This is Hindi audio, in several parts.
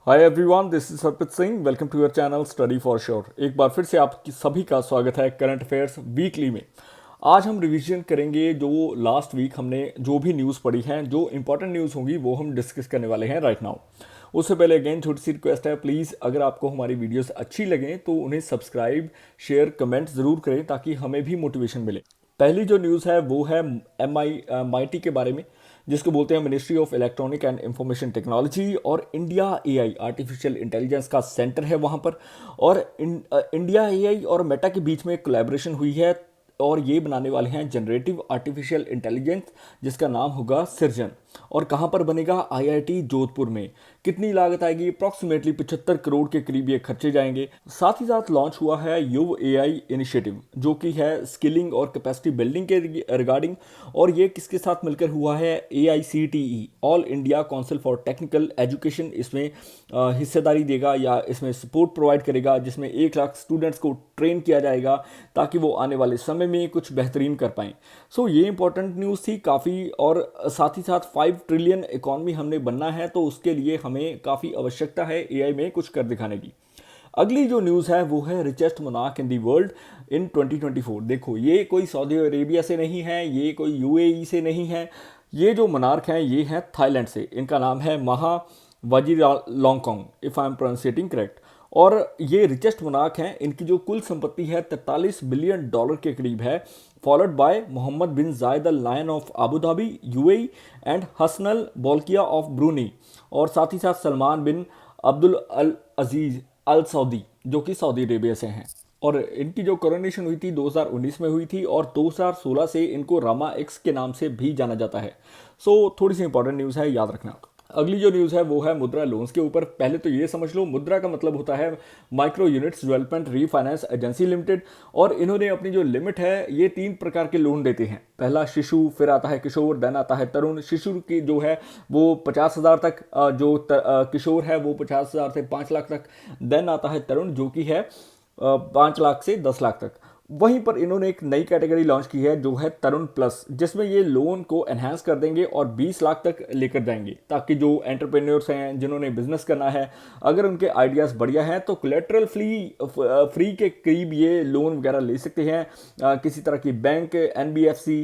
Hi everyone, this is Harpreet Singh. Welcome to your channel study for sure. एक बार फिर से आप सभी का स्वागत है करंट अफेयर्स वीकली में। आज हम रिवीजन करेंगे जो लास्ट वीक हमने जो भी न्यूज़ पढ़ी हैं, जो इंपॉर्टेंट न्यूज़ होंगी वो हम डिस्कस करने वाले हैं राइट नाउ। उससे पहले अगेन छोटी सी रिक्वेस्ट है, प्लीज़ अगर आपको हमारी वीडियोस अच्छी लगें तो उन्हें सब्सक्राइब, शेयर, कमेंट ज़रूर करें ताकि हमें भी मोटिवेशन मिले। पहली जो न्यूज़ है वो है MIT के बारे में, जिसको बोलते हैं ministry of electronic and information technology. और इंडिया AI आर्टिफिशियल इंटेलिजेंस का सेंटर है वहाँ पर। और इंडिया AI और मेटा के बीच में कोलैबोरेशन हुई है और ये बनाने वाले हैं जनरेटिव आर्टिफिशियल इंटेलिजेंस, जिसका नाम होगा सिरजन। और कहाँ पर बनेगा? IIT जोधपुर में। कितनी लागत आएगी? अप्रॉक्सीमेटली 75 करोड़ के करीब ये खर्चे जाएंगे। साथ ही साथ लॉन्च हुआ है युव AI इनिशिएटिव, जो कि है स्किलिंग और कैपेसिटी बिल्डिंग के रिगार्डिंग। और ये किसके साथ मिलकर हुआ है? AICTE all India council for technical education इसमें हिस्सेदारी देगा या इसमें सपोर्ट प्रोवाइड करेगा, जिसमें 1 लाख स्टूडेंट्स को ट्रेन किया जाएगा ताकि वो आने वाले समय में कुछ बेहतरीन कर पाएँ। सो ये इंपॉर्टेंट न्यूज़ थी काफ़ी। और साथ ही साथ 5 ट्रिलियन इकॉनमी हमने बनना है, तो उसके लिए हमें काफ़ी आवश्यकता है AI में कुछ कर दिखाने की। अगली जो न्यूज़ है वो है richest monarch in the world in 2024। देखो, ये कोई सऊदी अरेबिया से नहीं है, ये कोई UAE से नहीं है। ये जो मोनार्क हैं ये हैं थाईलैंड से। इनका नाम है Maha Vajiralongkorn, if I am pronounciating correct. और ये रिचेस्ट मोनार्क हैं। इनकी जो कुल संपत्ति है 43 बिलियन डॉलर के करीब है, followed by Mohammed bin Zayed Al Nahyan of Abu Dhabi UAE and Hassanal Bolkiah of Brunei. और साथ ही साथ Salman bin Abdul Al Aziz Al Saudi, जो कि सऊदी अरेबिया से हैं। और इनकी जो कोरोनेशन हुई थी 2019 में हुई थी और 2016 से इनको रामा एक्स के नाम से भी जाना जाता है। सो थोड़ी सी इंपॉर्टेंट न्यूज़ है, याद रखना। अगली जो न्यूज़ है वो है मुद्रा लोन्स के ऊपर। पहले तो ये समझ लो, मुद्रा का मतलब होता है micro units development refinance agency limited. और इन्होंने अपनी जो लिमिट है, ये 3 प्रकार के लोन देते हैं। पहला शिशु, फिर आता है किशोर, देन आता है तरुण। शिशु की जो है वो 50,000 तक, किशोर है वो 50,000 से 5 लाख तक। देन आता है तरुण, जो कि है 5 लाख से 10 लाख तक। वहीं पर इन्होंने एक नई कैटेगरी लॉन्च की है जो है तरुण प्लस, जिसमें ये लोन को एनहांस कर देंगे और 20 लाख तक लेकर जाएंगे, ताकि जो एंटरप्रेन्योर्स हैं जिन्होंने बिजनेस करना है, अगर उनके आइडियाज़ बढ़िया हैं तो कोलेटरल फ्री के करीब ये लोन वगैरह ले सकते हैं। किसी तरह की bank, NBFC,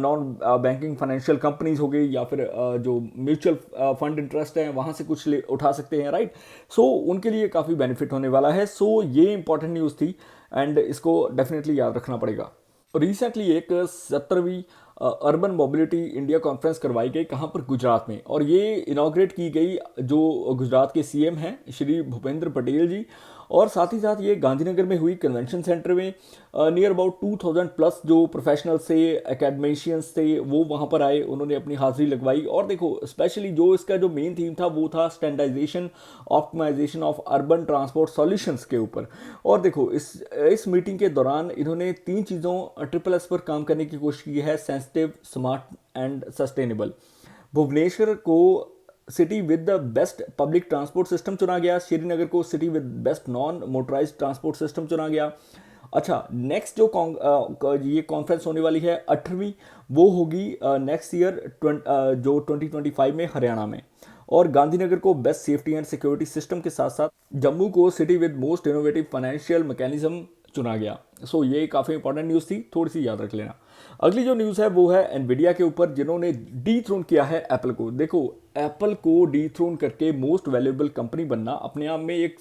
non banking financial companies हो गई, या फिर जो म्यूचुअल फंड इंटरेस्ट हैं वहाँ से कुछ उठा सकते हैं, राइट। सो उनके लिए काफ़ी बेनिफिट होने वाला है। सो ये इंपॉर्टेंट न्यूज़ थी एंड इसको डेफिनेटली याद रखना पड़ेगा। रिसेंटली एक 17वीं अर्बन मोबिलिटी इंडिया कॉन्फ्रेंस करवाई गई, कहाँ पर? गुजरात में। और ये इनाग्रेट की गई जो गुजरात के CM हैं श्री भूपेंद्र पटेल जी। और साथ ही साथ ये गांधीनगर में हुई कन्वेंशन सेंटर में। नियर अबाउट 2000 प्लस जो प्रोफेशनल्स थे, एकेडमिशियंस थे, वो वहाँ पर आए, उन्होंने अपनी हाजिरी लगवाई। और देखो, स्पेशली जो इसका जो मेन थीम था वो था standardisation optimisation of urban transport solutions के ऊपर। और देखो, इस मीटिंग के दौरान इन्होंने 3 चीज़ों SSS पर काम करने की कोशिश की है: sensitive, smart and sustainable. Bhubaneswar को city with the best public transport system चुना गया। श्रीनगर को city with best non motorised transport system चुना गया। अच्छा, नेक्स्ट जो ये कॉन्फ्रेंस होने वाली है 8वीं, वो होगी नेक्स्ट ईयर जो 2025 में हरियाणा में। और गांधीनगर को best safety and security system के साथ साथ जम्मू को city with most innovative financial mechanism चुना गया। सो ये काफ़ी इंपॉर्टेंट न्यूज़ थी, थोड़ी सी याद रख लेना। अगली जो न्यूज़ है वो है एनवीडिया के ऊपर, जिन्होंने डीथ्रोन किया है एप्पल को। देखो, एप्पल को डीथ्रोन करके मोस्ट वैल्यूएबल कंपनी बनना अपने आप में एक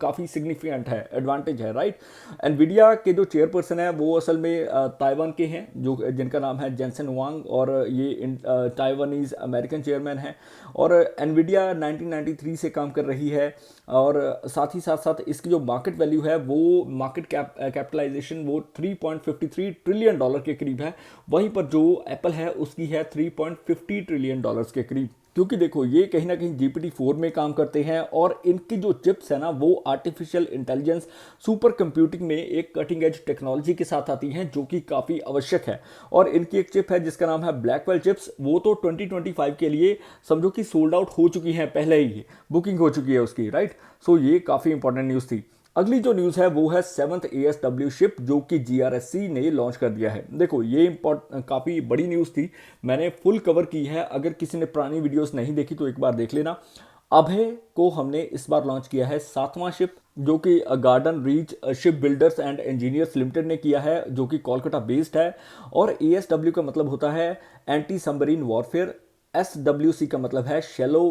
काफ़ी सिग्निफिकेंट है, एडवांटेज है, राइट। एनवीडिया के जो चेयरपर्सन है वो असल में ताइवान के हैं, जो जिनका नाम है जेंसन वांग। और ये ताइवानीज अमेरिकन चेयरमैन है। और एनवीडिया 1993 से काम कर रही है। और साथ ही साथ साथ इसकी जो मार्केट वैल्यू है, वो मार्केट कैपिटलाइजेशन वो $3.53 ट्रिलियन के करीब है। वहीं पर जो एप्पल है उसकी है $3.50 ट्रिलियन के करीब। क्योंकि देखो, ये कहीं ना कहीं GPT-4 में काम करते हैं और इनकी जो चिप्स है ना, वो आर्टिफिशियल इंटेलिजेंस सुपर कंप्यूटिंग में एक कटिंग एज टेक्नोलॉजी के साथ आती हैं, जो कि काफ़ी आवश्यक है। और इनकी एक चिप है जिसका नाम है ब्लैकवेल चिप्स। वो तो 2025 के लिए समझो कि सोल्ड आउट हो चुकी हैं, पहले ही बुकिंग हो चुकी है उसकी, राइट। सो ये काफ़ी इंपॉर्टेंट न्यूज़ थी। अगली जो न्यूज़ है वो है 7th ASW शिप, जो कि GRSC ने लॉन्च कर दिया है। देखो, ये काफ़ी बड़ी न्यूज़ थी, मैंने फुल कवर की है। अगर किसी ने पुरानी वीडियोस नहीं देखी तो एक बार देख लेना। अभय को हमने इस बार लॉन्च किया है 7वां शिप, जो कि garden reach ship builders and engineers limited ने किया है, जो कि कोलकाता बेस्ड है। और ASW का मतलब होता है एंटी सबमरीन वॉरफेयर, SWC का मतलब है शेलो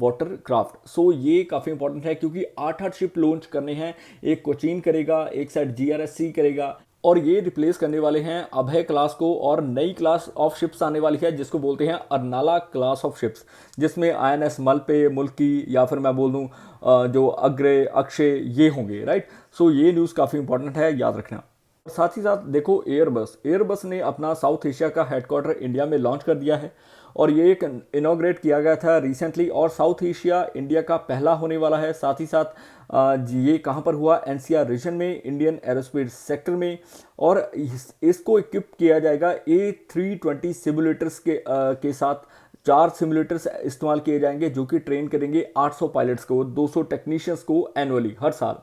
वाटर क्राफ्ट। सो ये काफ़ी इंपॉर्टेंट है क्योंकि 8 शिप लॉन्च करने हैं। एक कोचीन करेगा, एक साइड GRSC करेगा, और ये रिप्लेस करने वाले हैं अभय क्लास को। और नई क्लास ऑफ शिप्स आने वाली है जिसको बोलते हैं अर्नाला क्लास ऑफ शिप्स, जिसमें INS मलपे, मुल्की, या फिर मैं बोल दूं जो अग्रे, अक्षय, ये होंगे, राइट। सो ये न्यूज़ काफ़ी इंपॉर्टेंट है, याद रखना। साथ ही साथ देखो, एयरबस ने अपना साउथ एशिया का हेडक्वार्टर इंडिया में लॉन्च कर दिया है, और ये एक इनॉग्रेट किया गया था रिसेंटली, और साउथ एशिया इंडिया का पहला होने वाला है। साथ ही साथ ये कहाँ पर हुआ, NCR रीजन में, इंडियन एरोस्पेस सेक्टर में। और इसको इक्विप किया जाएगा A320 सिमुलेटर्स के साथ। 4 सिमुलेटर्स इस्तेमाल किए जाएंगे जो कि ट्रेन करेंगे 800 पायलट्स को, 200 टेक्नीशियंस को एनुअली, हर साल।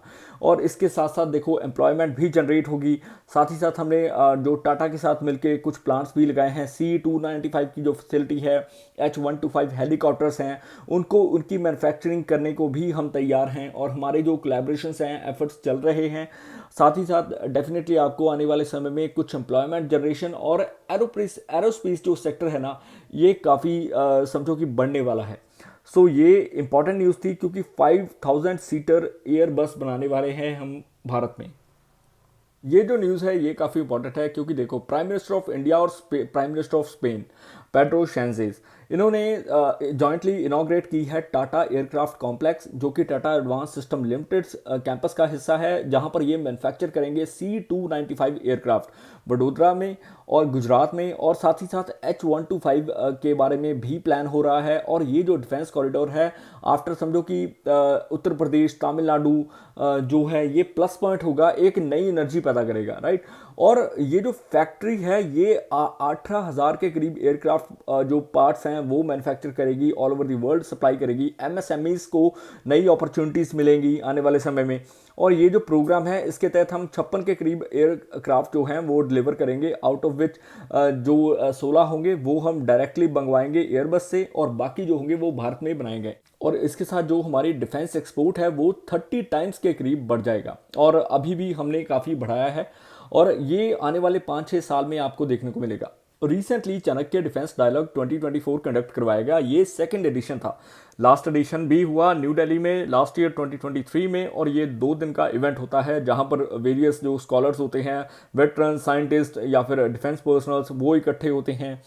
और इसके साथ साथ देखो एम्प्लॉयमेंट भी जनरेट होगी। साथ ही साथ हमने जो टाटा के साथ मिलके कुछ प्लांट्स भी लगाए हैं। C295 की जो फैसिलिटी है, H125 हेलीकॉप्टर्स हैं, उनकी मैन्युफैक्चरिंग करने को भी हम तैयार हैं, और हमारे जो कोलैबोरेशंस हैं, एफर्ट्स चल रहे हैं। साथ ही साथ डेफिनेटली आपको आने वाले समय में कुछ एम्प्लॉयमेंट जनरेशन, और एरोस्पेस जो सेक्टर है ना, ये काफ़ी समझो कि बढ़ने वाला है। सो ये इंपॉर्टेंट न्यूज़ थी क्योंकि 5000 सीटर एयर बस बनाने वाले हैं हम भारत में। ये जो न्यूज़ है ये काफ़ी इंपॉर्टेंट है क्योंकि देखो, प्राइम मिनिस्टर ऑफ इंडिया और prime minister of Spain Pedro Sanchez, इन्होंने जॉइंटली इनॉग्रेट की है टाटा एयरक्राफ्ट कॉम्प्लेक्स, जो कि Tata advance system limited campus का हिस्सा है, जहां पर ये मैन्युफैक्चर करेंगे C295 एयरक्राफ्ट वडोदरा में और गुजरात में। और साथ ही साथ H125 के बारे में भी प्लान हो रहा है। और ये जो डिफेंस कॉरिडोर है, आफ्टर समझो कि उत्तर प्रदेश, तमिलनाडु जो है, ये प्लस पॉइंट होगा, एक नई एनर्जी पैदा करेगा, राइट। और ये जो फैक्ट्री है, ये 18,000 के करीब एयरक्राफ्ट जो पार्ट्स हैं वो मैन्युफैक्चर करेगी, all over the world supply करेगी। MSMEs को नई अपॉर्चुनिटीज़ मिलेंगी आने वाले समय में। और ये जो प्रोग्राम है, इसके तहत हम 56 के करीब एयरक्राफ्ट जो हैं वो डिलीवर करेंगे, आउट ऑफ विच जो 16 होंगे वो हम डायरेक्टली मंगवाएंगे एयरबस से, और बाकी जो होंगे वो भारत में बनाएंगे। और इसके साथ जो हमारी डिफेंस एक्सपोर्ट है वो 30 टाइम्स के करीब बढ़ जाएगा, और अभी भी हमने काफ़ी बढ़ाया है, और ये आने वाले 5-6 साल में आपको देखने को मिलेगा। Recently Chanakya defence dialogue 2024 conduct करवाया गया, ये सेकंड एडिशन था। लास्ट एडिशन भी हुआ न्यू दिल्ली में लास्ट ईयर 2023 में, और ये 2 दिन का इवेंट होता है जहां पर वेरियस जो स्कॉलर्स होते हैं, वेटरन, साइंटिस्ट या फिर डिफेंस पर्सनल्स, वो इकट्ठे होते हैं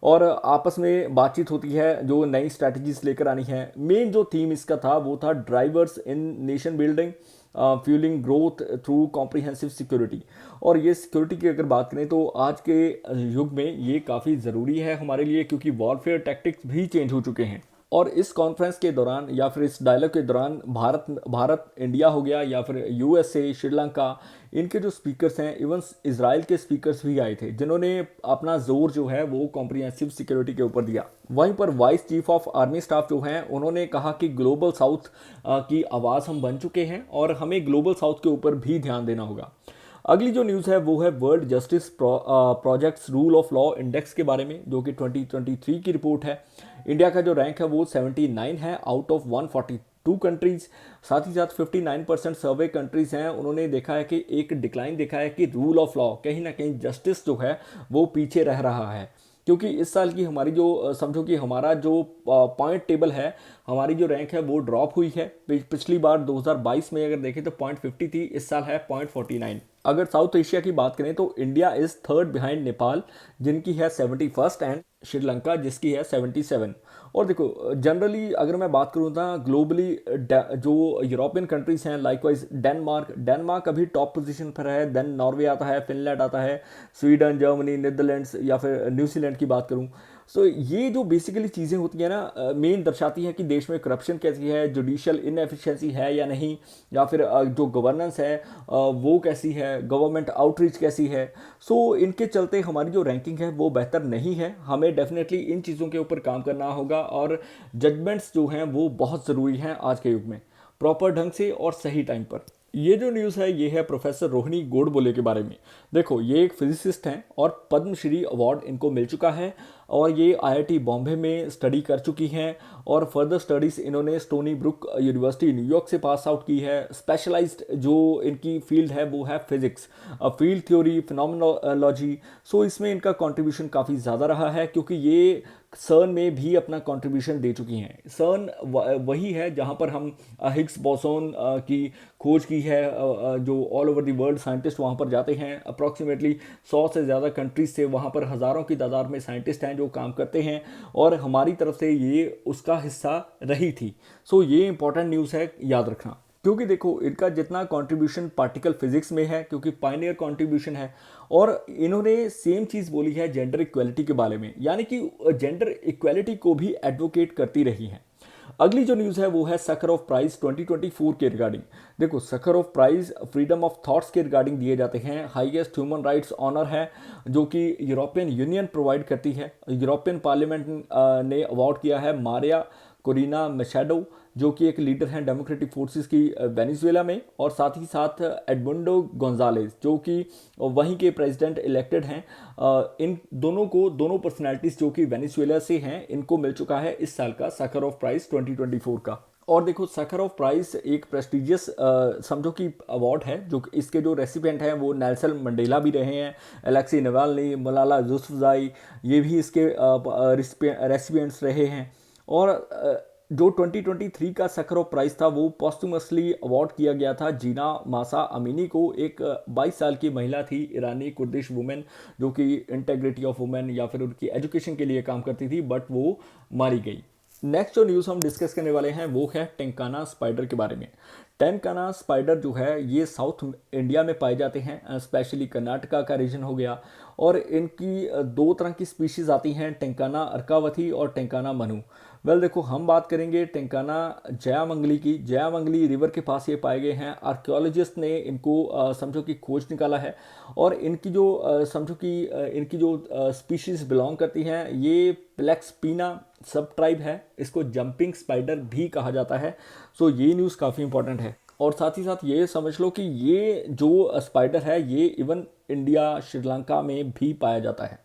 और आपस में बातचीत होती है जो नई स्ट्रैटेजीज लेकर आनी है। मेन जो थीम इसका था वो था ड्राइवर्स इन nation building, fuelling growth through comprehensive security. और ये सिक्योरिटी की अगर बात करें तो आज के युग में ये काफ़ी ज़रूरी है हमारे लिए, क्योंकि वॉरफेयर टैक्टिक्स भी चेंज हो चुके हैं। और इस कॉन्फ्रेंस के दौरान या फिर इस डायलॉग के दौरान भारत इंडिया हो गया या फिर USA, श्रीलंका, इनके जो स्पीकर्स हैं, इवन इजराइल के स्पीकर्स भी आए थे, जिन्होंने अपना जोर जो है वो कॉम्प्रिहेंसिव सिक्योरिटी के ऊपर दिया। वहीं पर vice chief of army staff जो हैं, उन्होंने कहा कि ग्लोबल साउथ की आवाज़ हम बन चुके हैं और हमें ग्लोबल साउथ के ऊपर भी ध्यान देना होगा। अगली जो न्यूज़ है वो है world justice projects rule of law index के बारे में, जो कि 2023 की रिपोर्ट है। इंडिया का जो रैंक है वो 79 है आउट ऑफ 142 कंट्रीज। साथ ही साथ 59% सर्वे कंट्रीज हैं, उन्होंने देखा है कि एक डिक्लाइन देखा है कि रूल ऑफ लॉ, कहीं ना कहीं जस्टिस जो है वो पीछे रह रहा है। क्योंकि इस साल की हमारी जो समझो कि हमारा जो पॉइंट टेबल है, हमारी जो रैंक है वो ड्रॉप हुई है। पिछली बार 2022 में अगर देखें तो 0.50 थी, इस साल है 0.49। अगर साउथ एशिया की बात करें तो India is third behind Nepal, जिनकी है 71st, एंड श्रीलंका जिसकी है 77। और देखो जनरली अगर मैं बात करूँ ना ग्लोबली, जो यूरोपियन कंट्रीज हैं, लाइकवाइज डेनमार्क अभी टॉप पोजीशन पर है, देन नॉर्वे आता है, फिनलैंड आता है, स्वीडन, जर्मनी, नीदरलैंड्स या फिर न्यूजीलैंड की बात करूँ। सो ये जो बेसिकली चीज़ें होती हैं ना, मेन दर्शाती हैं कि देश में करप्शन कैसी है, जुडिशियल इनएफिशिएंसी है या नहीं, या फिर जो गवर्नेंस है वो कैसी है, गवर्नमेंट आउटरीच कैसी है। सो इनके चलते हमारी जो रैंकिंग है वो बेहतर नहीं है। हमें डेफिनेटली इन चीज़ों के ऊपर काम करना होगा, और जजमेंट्स जो हैं वो बहुत ज़रूरी हैं आज के युग में, प्रॉपर ढंग से और सही टाइम पर। ये जो न्यूज़ है ये है प्रोफेसर रोहिणी गोडबोले के बारे में। देखो ये एक फिजिसिस्ट हैं और पद्मश्री अवार्ड इनको मिल चुका है। और ये आईआईटी बॉम्बे में स्टडी कर चुकी हैं और फर्दर स्टडीज़ इन्होंने स्टोनी ब्रुक यूनिवर्सिटी न्यूयॉर्क से पास आउट की है। स्पेशलाइज्ड जो इनकी फील्ड है वो है फिजिक्स, फील्ड थ्योरी, फिनोमेनोलॉजी। सो इसमें इनका कंट्रीब्यूशन काफ़ी ज़्यादा रहा है क्योंकि ये सर्न में भी अपना कंट्रीब्यूशन दे चुकी हैं। सर्न वही है जहां पर हम हिग्स बोसोन की खोज की है। जो all over the world scientist वहां पर जाते हैं, अप्रॉक्सीमेटली 100 से ज़्यादा कंट्रीज से वहां पर हज़ारों की तादाद में साइंटिस्ट हैं जो काम करते हैं और हमारी तरफ से ये उसका हिस्सा रही थी। सो ये इंपॉर्टेंट न्यूज़ है, याद रखना। क्योंकि देखो इनका जितना कंट्रीब्यूशन पार्टिकल फिजिक्स में है, क्योंकि पायनियर कंट्रीब्यूशन है, और इन्होंने सेम चीज़ बोली है जेंडर इक्वलिटी के बारे में, यानी कि जेंडर इक्वलिटी को भी एडवोकेट करती रही हैं। अगली जो न्यूज़ है वो है सकरॉफ प्राइज 2024 के रिगार्डिंग। देखो सकरॉफ प्राइज फ्रीडम ऑफ थॉट्स के रिगार्डिंग दिए जाते हैं। हाईएस्ट ह्यूमन राइट्स ऑनर है जो कि यूरोपियन यूनियन प्रोवाइड करती है। यूरोपियन पार्लियामेंट ने अवार्ड किया है मारिया कोरिना मचेडो, जो कि एक लीडर हैं डेमोक्रेटिक फोर्सेस की वेनेजुएला में, और साथ ही साथ एडमुंडो गोंजालेस जो कि वहीं के प्रेसिडेंट इलेक्टेड हैं। इन दोनों को, दोनों पर्सनालिटीज़ जो कि वेनेजुएला से हैं, इनको मिल चुका है इस साल का सकरॉफ प्राइज़ 2024 का। और देखो सकरॉफ प्राइज़ एक प्रेस्टिजियस समझो कि अवार्ड है, जो इसके जो रेसिपिएंट हैं वो नेल्सन मंडेला भी रहे हैं, एलेक्सी नवाल्नी, मलाला यूसुफज़ई, ये भी इसके रेसिपिएंट्स रहे हैं। और जो 2023 का सकरॉफ प्राइज़ था वो पोस्टुमसली अवार्ड किया गया था जीना मासा अमीनी को। एक 22 साल की महिला थी, ईरानी कुर्दिश वुमेन, जो कि इंटेग्रिटी ऑफ वुमेन या फिर उनकी एजुकेशन के लिए काम करती थी, बट वो मारी गई। नेक्स्ट जो न्यूज़ हम डिस्कस करने वाले हैं वो है टेंकाना स्पाइडर के बारे में। टेंकाना स्पाइडर जो है ये साउथ इंडिया में पाए जाते हैं, स्पेशली कर्नाटका का रीजन हो गया। और इनकी दो तरह की स्पीशीज़ आती हैं, टेंकाना अर्कावथी और टेंकाना मनु। वेल देखो हम बात करेंगे टेंकाना जयामंगली की। जयामंगली रिवर के पास ये पाए गए हैं। आर्कियोलॉजिस्ट ने इनको समझो कि खोज निकाला है, और इनकी जो समझो कि इनकी जो स्पीशीज़ बिलोंग करती हैं ये प्लेक्सपीना सब ट्राइब है। इसको जंपिंग स्पाइडर भी कहा जाता है। सो ये न्यूज़ काफ़ी इंपॉर्टेंट है। और साथ ही साथ ये समझ लो कि ये जो स्पाइडर है ये इवन इंडिया, श्रीलंका में भी पाया जाता है।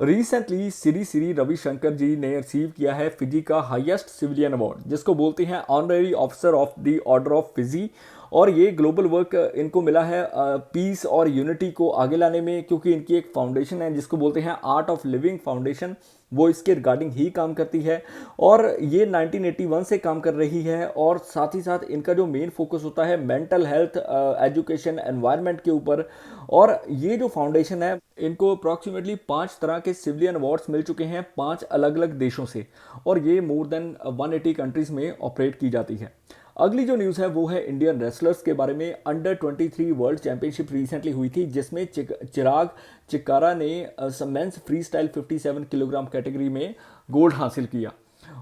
रिसेंटली श्री श्री रविशंकर जी ने रिसीव किया है फिजी का हाईएस्ट सिविलियन अवार्ड, जिसको बोलते हैं honorary officer of the order of Fiji. और ये ग्लोबल वर्क इनको मिला है पीस और यूनिटी को आगे लाने में, क्योंकि इनकी एक फाउंडेशन है जिसको बोलते हैं आर्ट ऑफ लिविंग फाउंडेशन, वो इसके रिगार्डिंग ही काम करती है। और ये 1981 से काम कर रही है। और साथ ही साथ इनका जो मेन फोकस होता है मेंटल हेल्थ, एजुकेशन, एनवायरनमेंट के ऊपर। और ये जो फाउंडेशन है इनको अप्रॉक्सीमेटली 5 तरह के सिविलियन अवार्ड्स मिल चुके हैं 5 अलग अलग देशों से, और ये मोर देन 180 कंट्रीज़ में ऑपरेट की जाती है। अगली जो न्यूज़ है वो है इंडियन रेसलर्स के बारे में। अंडर 23 वर्ल्ड चैंपियनशिप रिसेंटली हुई थी, जिसमें चिराग चिक्कारा ने men's freestyle 57 kilogram category में गोल्ड हासिल किया।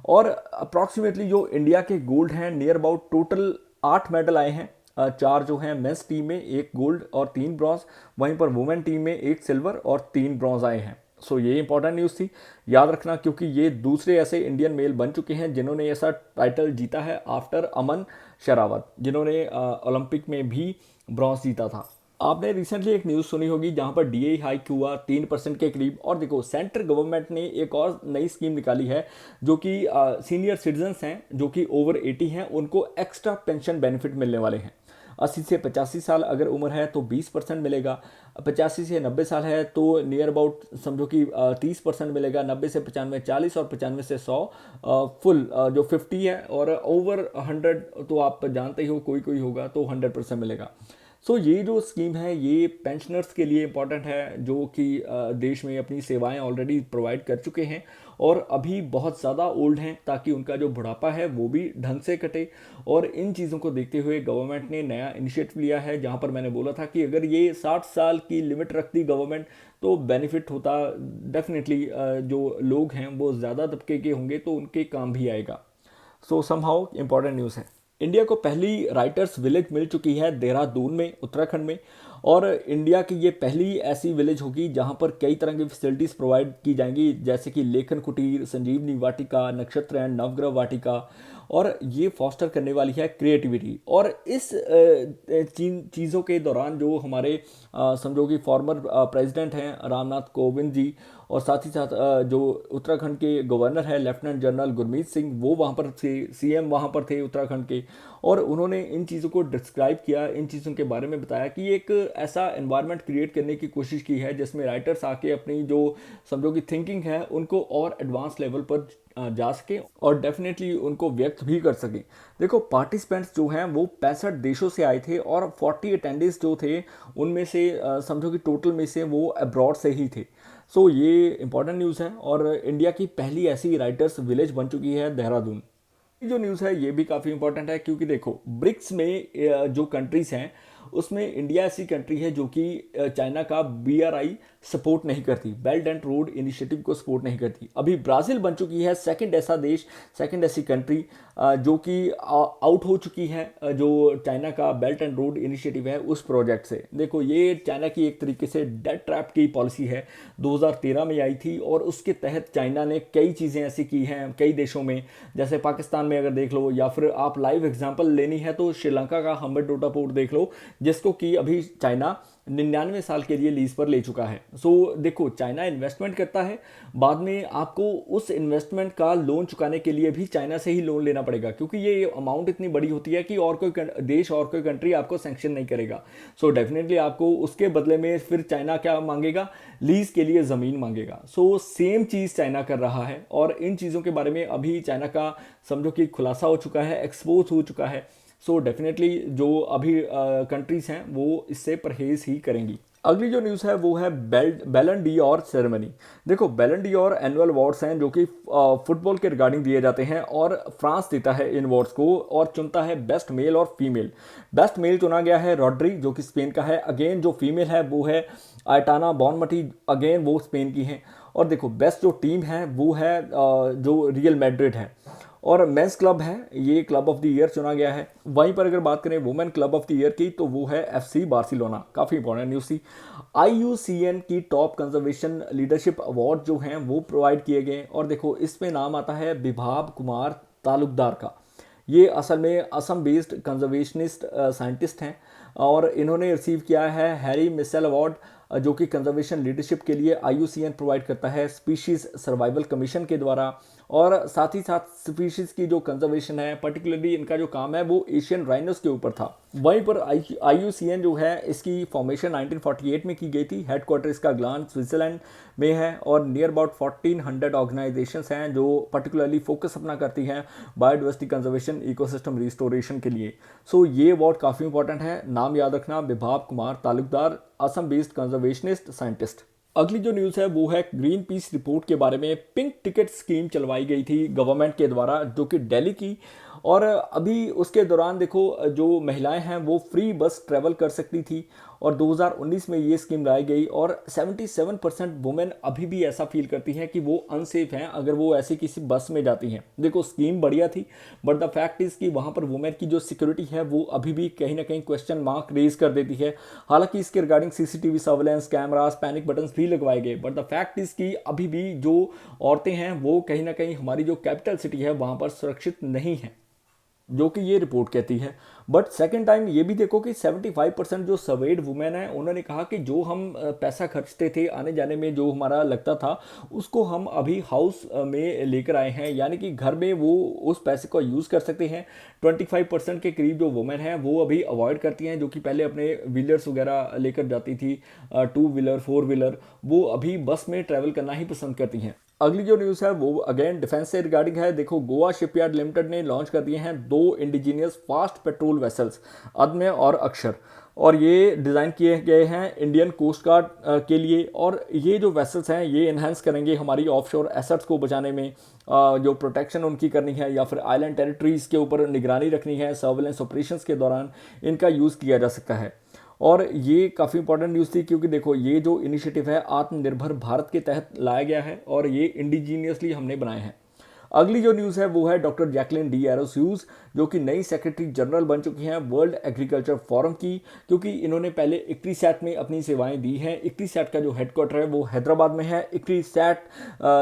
और अप्रॉक्सीमेटली जो इंडिया के गोल्ड हैं नियर अबाउट टोटल 8 मेडल आए हैं। 4 जो हैं मेंस टीम में, 1 गोल्ड और 3 ब्रॉन्ज, वहीं पर वुमेन टीम में 1 सिल्वर और 3 ब्रॉन्ज आए हैं। सो ये इंपॉर्टेंट न्यूज़ थी, याद रखना, क्योंकि ये दूसरे ऐसे इंडियन मेल बन चुके हैं जिन्होंने ऐसा टाइटल जीता है आफ्टर अमन शेरावत, जिन्होंने ओलंपिक में भी ब्रॉन्ज जीता था। आपने रिसेंटली एक न्यूज़ सुनी होगी जहां पर डीए हाइक हुआ 3% के करीब। और देखो सेंट्रल गवर्नमेंट ने एक और नई स्कीम निकाली है, जो कि सीनियर सिटीजन्स हैं जो कि ओवर 80 हैं, उनको एक्स्ट्रा पेंशन बेनिफिट मिलने वाले हैं। 80 से 85 साल अगर उम्र है तो 20% मिलेगा, 85 से 90 साल है तो नियर अबाउट समझो कि 30% मिलेगा, 90 से 95 40, और 95 से 100 फुल जो 50 है, और ओवर 100 तो आप जानते ही हो कोई कोई होगा तो 100% मिलेगा। सो ये जो स्कीम है ये पेंशनर्स के लिए इंपॉर्टेंट है, जो कि देश में अपनी सेवाएं ऑलरेडी प्रोवाइड कर चुके हैं और अभी बहुत ज़्यादा ओल्ड हैं, ताकि उनका जो बुढ़ापा है वो भी ढंग से कटे। और इन चीज़ों को देखते हुए गवर्नमेंट ने नया इनिशिएटिव लिया है, जहां पर मैंने बोला था कि अगर ये 60 साल की लिमिट रखती गवर्नमेंट तो बेनिफिट होता डेफिनेटली। जो लोग हैं वो ज़्यादा तबके के होंगे तो उनके काम भी आएगा। सो समहाउ इंपॉर्टेंट न्यूज़ है। इंडिया को पहली राइटर्स विलेज मिल चुकी है देहरादून में, उत्तराखंड में। और इंडिया की ये पहली ऐसी विलेज होगी जहां पर कई तरह की फैसिलिटीज़ प्रोवाइड की जाएंगी, जैसे कि लेखन कुटीर, संजीवनी वाटिका, नक्षत्र एंड नवग्रह वाटिका। और ये फॉस्टर करने वाली है क्रिएटिविटी। और इस चीज़ों के दौरान जो हमारे समझो कि फॉर्मर प्रेसिडेंट हैं रामनाथ कोविंद जी, और साथ ही साथ जो उत्तराखंड के गवर्नर है लेफ्टिनेंट जनरल गुरमीत सिंह, वो वहाँ पर थे, सीएम वहाँ पर थे उत्तराखंड के, और उन्होंने इन चीज़ों को डिस्क्राइब किया, इन चीज़ों के बारे में बताया कि एक ऐसा एनवायरनमेंट क्रिएट करने की कोशिश की है जिसमें राइटर्स आके अपनी जो समझो कि थिंकिंग है उनको और एडवांस लेवल पर जा सके और डेफिनेटली उनको व्यक्त भी कर सकें। देखो पार्टिसिपेंट्स जो हैं वो 65 देशों से आए थे और 40 अटेंडेंट्स जो थे उनमें से समझो कि टोटल में से वो अब्रॉड से ही थे। सो ये इंपॉर्टेंट न्यूज़ है। और इंडिया की पहली ऐसी राइटर्स विलेज बन चुकी है देहरादून। ये जो न्यूज़ है ये भी काफ़ी इंपॉर्टेंट है, क्योंकि देखो ब्रिक्स में जो कंट्रीज़ हैं उसमें इंडिया ऐसी कंट्री है जो कि चाइना का BRI सपोर्ट नहीं करती, बेल्ट एंड रोड इनिशिएटिव को सपोर्ट नहीं करती। अभी ब्राज़ील बन चुकी है सेकंड ऐसा देश, सेकंड ऐसी कंट्री जो कि आउट हो चुकी है जो चाइना का बेल्ट एंड रोड इनिशिएटिव है उस प्रोजेक्ट से। देखो ये चाइना की एक तरीके से डेट ट्रैप की पॉलिसी है, 2013 में आई थी, और उसके तहत चाइना ने कई चीज़ें ऐसी की हैं कई देशों में, जैसे पाकिस्तान में अगर देख लो, या फिर आप लाइव एग्जांपल लेनी है तो श्रीलंका का हम्बनटोटा पोर्ट देख लो, जिसको कि अभी चाइना 99 साल के लिए लीज पर ले चुका है। सो देखो चाइना इन्वेस्टमेंट करता है, बाद में आपको उस इन्वेस्टमेंट का लोन चुकाने के लिए भी चाइना से ही लोन लेना पड़ेगा, क्योंकि ये अमाउंट इतनी बड़ी होती है कि और कोई देश और कोई कंट्री आपको सैंक्शन नहीं करेगा। सो डेफिनेटली आपको उसके बदले में फिर चाइना क्या मांगेगा, लीज के लिए ज़मीन मांगेगा। सो सेम चीज़ चाइना कर रहा है, और इन चीज़ों के बारे में अभी चाइना का समझो कि खुलासा हो चुका है, एक्सपोज हो चुका है। सो डेफिनेटली जो अभी कंट्रीज़ हैं वो इससे परहेज ही करेंगी। अगली जो न्यूज़ है वो है बैलन डी और सेरेमनी। देखो बैलन डी और एनुअल अवार्ड्स हैं जो कि फुटबॉल के रिगार्डिंग दिए जाते हैं, और फ्रांस देता है इन अवार्ड्स को और चुनता है बेस्ट मेल और फीमेल। बेस्ट मेल चुना गया है रॉड्री जो कि स्पेन का है, अगेन जो फीमेल है वो है आयटाना बॉनमटी, अगेन वो स्पेन की हैं। और देखो बेस्ट जो टीम है वो है जो रियल मैड्रिड है, और मेंस क्लब है ये क्लब ऑफ द ईयर चुना गया है। वहीं पर अगर बात करें women club of the year की तो वो है FC बार्सिलोना, काफ़ी इंपॉर्टेंट न्यूज़ थी। IUCN की टॉप कंजर्वेशन लीडरशिप अवार्ड जो हैं वो प्रोवाइड किए गए, और देखो इसमें नाम आता है विभाव कुमार तालुकदार का। ये असल में असम बेस्ड कंजर्वेशनिस्ट साइंटिस्ट हैं, और इन्होंने रिसीव किया है हैरी मिसेल अवार्ड जो कि कंजर्वेशन लीडरशिप के लिए IUCN प्रोवाइड करता है स्पीशीज़ सर्वाइवल कमीशन के द्वारा। और साथ ही साथ स्पीशीज़ की जो कंजर्वेशन है, पर्टिकुलरली इनका जो काम है वो एशियन राइनोस के ऊपर था। वहीं पर IUCN जो है इसकी फॉर्मेशन 1948 में की गई थी, हेडक्वार्टर इसका ग्लान स्विट्ज़रलैंड में है, और नियर अबाउट 1400 ऑर्गेनाइजेशंस हैं जो पर्टिकुलरली फोकस अपना करती हैं बायोडाइवर्सिटी कंजर्वेशन, इकोसिस्टम रिस्टोरेशन के लिए। सो ये अवार्ड काफ़ी इंपॉर्टेंट है, नाम याद रखना, Vibhav Kumar Talukdar, Assam based conservationist scientist. अगली जो न्यूज़ है वो है ग्रीन पीस रिपोर्ट के बारे में। पिंक टिकट स्कीम चलवाई गई थी गवर्नमेंट के द्वारा जो कि दिल्ली की, और अभी उसके दौरान देखो जो महिलाएं हैं वो फ्री बस ट्रैवल कर सकती थी, और 2019 में ये स्कीम लाई गई, और 77% वुमेन अभी भी ऐसा फील करती हैं कि वो अनसेफ हैं अगर वो ऐसी किसी बस में जाती हैं। देखो स्कीम बढ़िया थी, बट द फैक्ट इज़ कि वहाँ पर वुमेन की जो सिक्योरिटी है वो अभी भी कहीं ना कहीं क्वेश्चन मार्क रेज कर देती है। हालांकि इसके regarding CCTV surveillance cameras panic buttons भी लगवाए गए, बट द फैक्ट इज़ कि अभी भी जो औरतें हैं वो कहीं ना कहीं हमारी जो कैपिटल सिटी है वहाँ पर सुरक्षित नहीं है, जो कि ये रिपोर्ट कहती है। बट सेकंड टाइम ये भी देखो कि 75% जो सर्वेड वुमेन है उन्होंने कहा कि जो हम पैसा खर्चते थे आने जाने में, जो हमारा लगता था, उसको हम अभी हाउस में लेकर आए हैं, यानी कि घर में वो उस पैसे को यूज़ कर सकते हैं। 25% के करीब जो वुमेन हैं वो अभी अवॉइड करती हैं, जो कि पहले अपने व्हीलर्स वगैरह लेकर जाती थी, 2 व्हीलर 4 व्हीलर, वो अभी बस में ट्रैवल करना ही पसंद करती हैं। अगली जो न्यूज़ है वो अगेन डिफेंस से रिगार्डिंग है। देखो गोवा शिपयार्ड लिमिटेड ने लॉन्च कर दिए हैं 2 इंडिजीनियस फास्ट पेट्रोल वेसल्स, अदम्य और अक्षर, और ये डिज़ाइन किए गए हैं इंडियन कोस्ट गार्ड के लिए। और ये जो वेसल्स हैं ये इन्हेंस करेंगे हमारी ऑफशोर एसेट्स को बचाने में, जो प्रोटेक्शन उनकी करनी है या फिर आइलैंड टेरिटरीज़ के ऊपर निगरानी रखनी है, सर्वेलेंस ऑपरेशंस के दौरान इनका यूज़ किया जा सकता है। और ये काफ़ी इंपॉर्टेंट न्यूज़ थी, क्योंकि देखो ये जो इनिशिएटिव है आत्मनिर्भर भारत के तहत लाया गया है, और ये इंडिजीनियसली हमने बनाए हैं। अगली जो न्यूज़ है वो है डॉक्टर जैकलिन डी एरोस्यूज, जो कि नई सेक्रेटरी जनरल बन चुकी हैं वर्ल्ड एग्रीकल्चर फोरम की, क्योंकि इन्होंने पहले इक्रीसैट में अपनी सेवाएं दी हैं। इक्रीसैट का जो हेडक्वार्टर है वो हैदराबाद में है। इक्रीसैट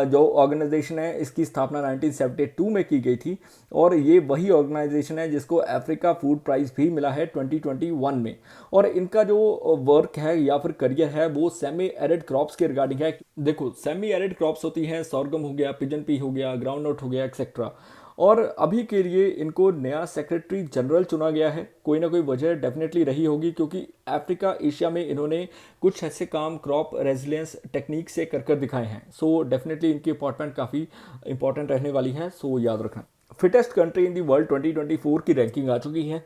जो ऑर्गेनाइजेशन है इसकी स्थापना 1972 में की गई थी, और ये वही ऑर्गेनाइजेशन है जिसको अफ्रीका फूड प्राइज भी मिला है 2021 में। और इनका जो वर्क है या फिर करियर है वो सेमी एरिड क्रॉप्स के रिगार्डिंग है। देखो, सेमी एरिड क्रॉप्स होती हैं, सॉर्गम हो गया, पिजन पी हो गया, ग्राउंड नट हो गया, एक्सेट्रा। और अभी के लिए इनको नया सेक्रेटरी जनरल चुना गया है। कोई ना कोई वजह डेफिनेटली रही होगी, क्योंकि अफ्रीका एशिया में इन्होंने कुछ ऐसे काम क्रॉप रेजिलियंस टेक्निक से कर कर दिखाए हैं। सो डेफिनेटली इनकी अपॉइंटमेंट काफ़ी इंपॉर्टेंट रहने वाली है, सो याद रखना। Fittest country in the world 2024 की रैंकिंग आ चुकी है,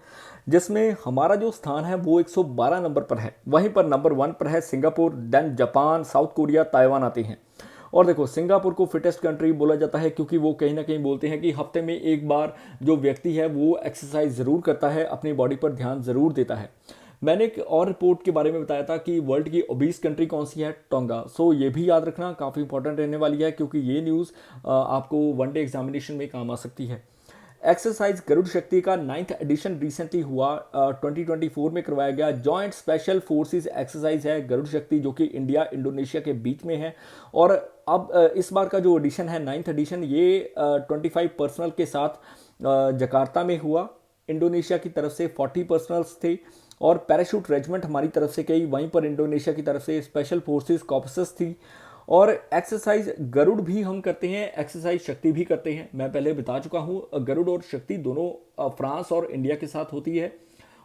जिसमें हमारा जो स्थान है वो 112 नंबर पर है। वहीं पर नंबर 1 पर है Singapore, then Japan, South Korea, Taiwan आते हैं। और देखो, सिंगापुर को फिटेस्ट कंट्री बोला जाता है क्योंकि वो कहीं ना कहीं बोलते हैं कि हफ्ते में एक बार जो व्यक्ति है वो एक्सरसाइज ज़रूर करता है, अपनी बॉडी पर ध्यान ज़रूर देता है। मैंने एक और रिपोर्ट के बारे में बताया था कि वर्ल्ड की ओबीस कंट्री कौन सी है, टोंगा। सो ये भी याद रखना, काफ़ी इंपॉर्टेंट रहने वाली है, क्योंकि ये न्यूज़ आपको वनडे एग्जामिनेशन में काम आ सकती है। एक्सरसाइज गरुड़ शक्ति का 9th एडिशन रिसेंटली हुआ, 2024 में करवाया गया। जॉइंट स्पेशल फोर्सेस एक्सरसाइज है गरुड़ शक्ति, जो कि इंडिया इंडोनेशिया के बीच में है। और अब इस बार का जो एडिशन है 9th एडिशन, ये 25 पर्सनल के साथ जकार्ता में हुआ। इंडोनेशिया की तरफ से 40 पर्सनल्स थे, और पैराशूट रेजिमेंट हमारी तरफ से गई, वहीं पर इंडोनेशिया की तरफ से स्पेशल फोर्सेस कॉर्पसेस थी। और एक्सरसाइज गरुड़ भी हम करते हैं, एक्सरसाइज शक्ति भी करते हैं। मैं पहले बता चुका हूँ, गरुड़ और शक्ति दोनों फ्रांस और इंडिया के साथ होती है,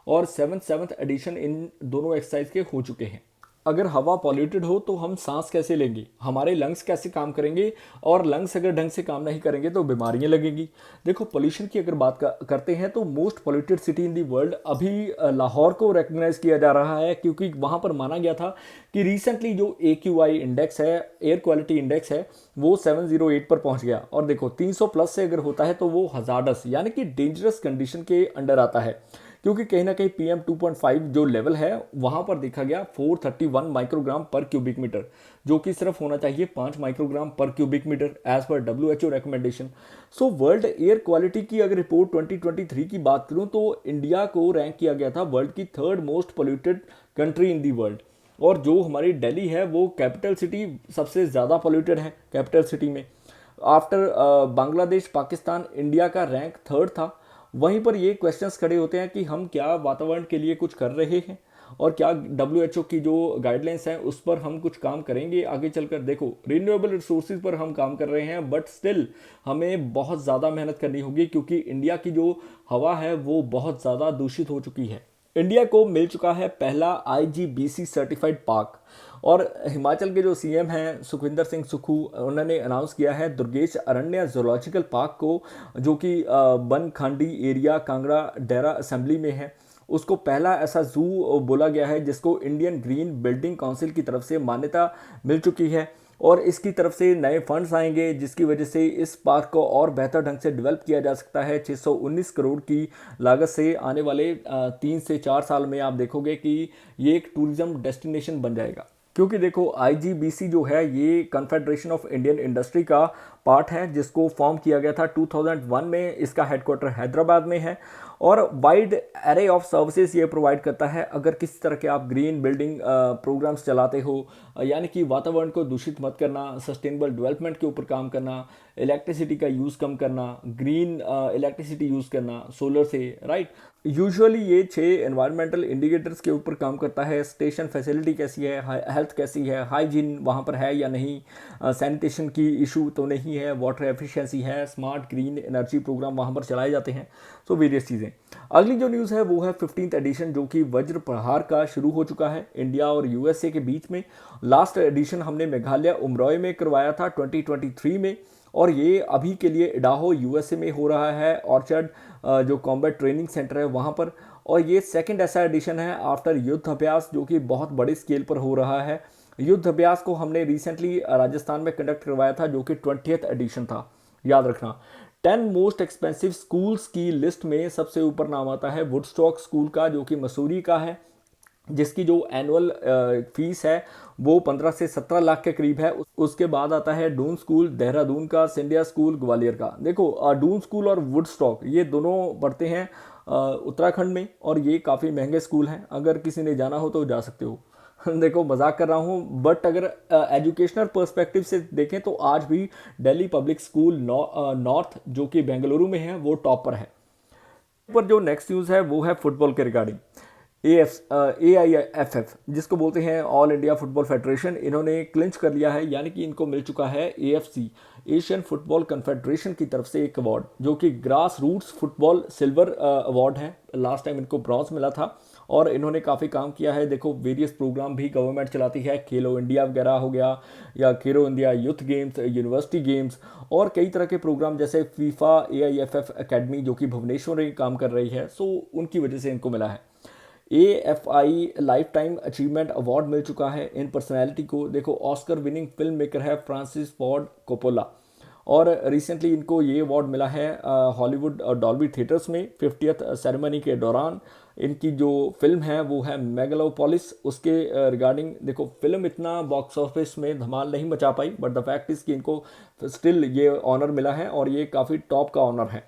और 7th एडिशन इन दोनों एक्सरसाइज के हो चुके हैं। अगर हवा पॉल्यूटेड हो तो हम सांस कैसे लेंगे, हमारे लंग्स कैसे काम करेंगे, और लंग्स अगर ढंग से काम नहीं करेंगे तो बीमारियां लगेंगी। देखो, पोल्यूशन की अगर बात करते हैं तो most polluted city in the world अभी लाहौर को रिकग्नाइज किया जा रहा है, क्योंकि वहां पर माना गया था कि रिसेंटली जो AQI इंडेक्स है, एयर क्वालिटी इंडेक्स है, वो 708 पर पहुंच गया। और देखो, 300 प्लस से अगर होता है तो वो हजार्डस यानी कि डेंजरस कंडीशन के अंडर आता है, क्योंकि कहीं ना कहीं PM 2.5 जो लेवल है वहां पर देखा गया 431 माइक्रोग्राम पर क्यूबिक मीटर, जो कि सिर्फ होना चाहिए 5 माइक्रोग्राम पर cubic metre as per WHO recommendation. So world air quality की अगर रिपोर्ट 2023 की बात करूं तो इंडिया को रैंक किया गया था वर्ल्ड की 3rd most polluted country in the world. और जो हमारी दिल्ली है वो कैपिटल सिटी सबसे ज़्यादा पोल्यूटेड है कैपिटल सिटी में। आफ्टर बांग्लादेश, पाकिस्तान, इंडिया का रैंक 3rd था। वहीं पर ये क्वेश्चंस खड़े होते हैं कि हम क्या वातावरण के लिए कुछ कर रहे हैं, और क्या WHO की जो गाइडलाइंस हैं उस पर हम कुछ काम करेंगे आगे चलकर। देखो, रिन्यूएबल रिसोर्सेज पर हम काम कर रहे हैं, बट स्टिल हमें बहुत ज़्यादा मेहनत करनी होगी, क्योंकि इंडिया की जो हवा है वो बहुत ज़्यादा दूषित हो चुकी है। इंडिया को मिल चुका है पहला IGBC सर्टिफाइड पार्क, और हिमाचल के जो CM हैं सुखविंदर सिंह सुक्खू, उन्होंने अनाउंस किया है दुर्गेश अरण्य जूलॉजिकल पार्क को, जो कि बनखांडी एरिया कांगड़ा डेरा असेंबली में है। उसको पहला ऐसा जू बोला गया है जिसको इंडियन ग्रीन बिल्डिंग काउंसिल की तरफ से मान्यता मिल चुकी है, और इसकी तरफ से नए फंड्स आएंगे, जिसकी वजह से इस पार्क को और बेहतर ढंग से डेवलप किया जा सकता है। 619 करोड़ की लागत से आने वाले 3 से 4 साल में आप देखोगे कि ये एक टूरिज्म डेस्टिनेशन बन जाएगा। क्योंकि देखो, IGBC जो है ये कन्फेडरेशन ऑफ इंडियन इंडस्ट्री का पार्ट है, जिसको फॉर्म किया गया था 2001 में। इसका हेडक्वार्टर हैदराबाद में है, और वाइड एरे ऑफ सर्विसेज ये प्रोवाइड करता है। अगर किसी तरह के आप ग्रीन बिल्डिंग प्रोग्राम्स चलाते हो, यानी कि वातावरण को दूषित मत करना, सस्टेनेबल डेवलपमेंट के ऊपर काम करना, इलेक्ट्रिसिटी का यूज़ कम करना, ग्रीन इलेक्ट्रिसिटी यूज़ करना सोलर से, राइट। यूजुअली ये 6 एनवायरमेंटल इंडिकेटर्स के ऊपर काम करता है। स्टेशन फैसिलिटी कैसी है, हेल्थ कैसी है, हाइजीन वहाँ पर है या नहीं, सैनिटेशन की इशू तो नहीं है, वाटर एफिशिएंसी है, स्मार्ट ग्रीन एनर्जी प्रोग्राम वहाँ पर चलाए जाते हैं। सो वेरियस चीज़ें। अगली जो न्यूज़ है वो है 15th एडिशन, जो कि वज्र प्रहार का शुरू हो चुका है इंडिया और USA के बीच में। लास्ट एडिशन हमने मेघालय उमरॉय में करवाया था 2023 में, और ये अभी के लिए इडाहो USA में हो रहा है, ऑर्चर्ड जो कॉम्बैट ट्रेनिंग सेंटर है वहाँ पर। और ये 2nd ऐसा एडिशन है आफ्टर युद्ध अभ्यास, जो कि बहुत बड़ी स्केल पर हो रहा है। युद्ध अभ्यास को हमने रिसेंटली राजस्थान में कंडक्ट करवाया था, जो कि 20th एडिशन था, याद रखना। 10 मोस्ट एक्सपेंसिव स्कूल्स की लिस्ट में सबसे ऊपर नाम आता है वुडस्टॉक स्कूल का, जो कि मसूरी का है। जिसकी जो एनुअल फीस है वो 15 से 17 लाख के करीब है। उसके बाद आता है डून स्कूल देहरादून का, सिंधिया स्कूल ग्वालियर का। देखो डून स्कूल और वुडस्टॉक ये दोनों पढ़ते हैं उत्तराखंड में, और ये काफ़ी महंगे स्कूल हैं। अगर किसी ने जाना हो तो जा सकते हो। देखो मजाक कर रहा हूँ, बट अगर एजुकेशनल पर्सपेक्टिव से देखें तो आज भी दिल्ली पब्लिक स्कूल नॉर्थ जो कि बेंगलुरु में है वो टॉप पर है। पर जो नेक्स्ट न्यूज़ है वो है फुटबॉल के रिगार्डिंग। AIFF जिसको बोलते हैं ऑल इंडिया फुटबॉल फेडरेशन, इन्होंने क्लिंच कर लिया है, यानी कि इनको मिल चुका है AFC एशियन फुटबॉल कन्फेडरेशन की तरफ से एक अवार्ड, जो कि grass roots football silver award है। लास्ट टाइम इनको ब्रॉन्ज मिला था और इन्होंने काफ़ी काम किया है। देखो वेरियस प्रोग्राम भी गवर्नमेंट चलाती है, खेलो इंडिया वगैरह हो गया, या खेलो India youth games, university games, और कई तरह के प्रोग्राम जैसे फीफा AIFF एकेडमी जो कि भुवनेश्वर में काम कर रही है। सो उनकी वजह से इनको मिला है। AFI lifetime achievement award मिल चुका है इन पर्सनैलिटी को। देखो ऑस्कर विनिंग फिल्म मेकर है फ्रांसिस फोर्ड कोपोला, और रिसेंटली इनको ये अवार्ड मिला है हॉलीवुड डॉल्बी थिएटर्स में 50th सेरेमनी के दौरान। इनकी जो फिल्म है वो है मेगालोपोलिस, उसके रिगार्डिंग। देखो फिल्म इतना बॉक्स ऑफिस में धमाल नहीं मचा पाई, बट द फैक्ट इज कि इनको स्टिल ये ऑनर मिला है, और ये काफ़ी टॉप का ऑनर है।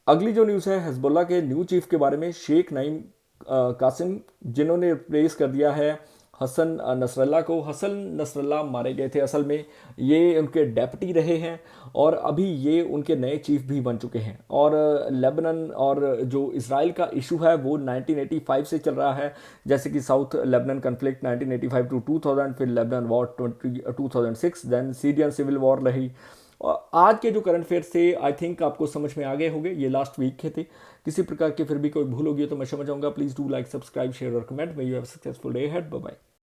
अगली जो न्यूज़ है हिजबुल्ला के न्यू चीफ के बारे में, शेख नईम कासिम, जिन्होंने रिप्लेस कर दिया है हसन नसरल्ला को। हसन नसरल्ला मारे गए थे असल में, ये उनके डेप्टी रहे हैं, और अभी ये उनके नए चीफ भी बन चुके हैं। और लेबनान और जो इसराइल का इशू है वो 1985 से चल रहा है, जैसे कि साउथ लेबनान कन्फ्लिक्ट 1985 टू 2000, फिर Lebanon war 2006, then Syrian civil war रही। और आज के जो करंट अफेयर थे आई थिंक आपको समझ में आ गए होंगे, ये लास्ट वीक के थे। किसी प्रकार की फिर भी कोई भूल होगी तो मैं समझ आऊंगा। Please do like, subscribe, share और comment. May you have successful day ahead. Bye bye.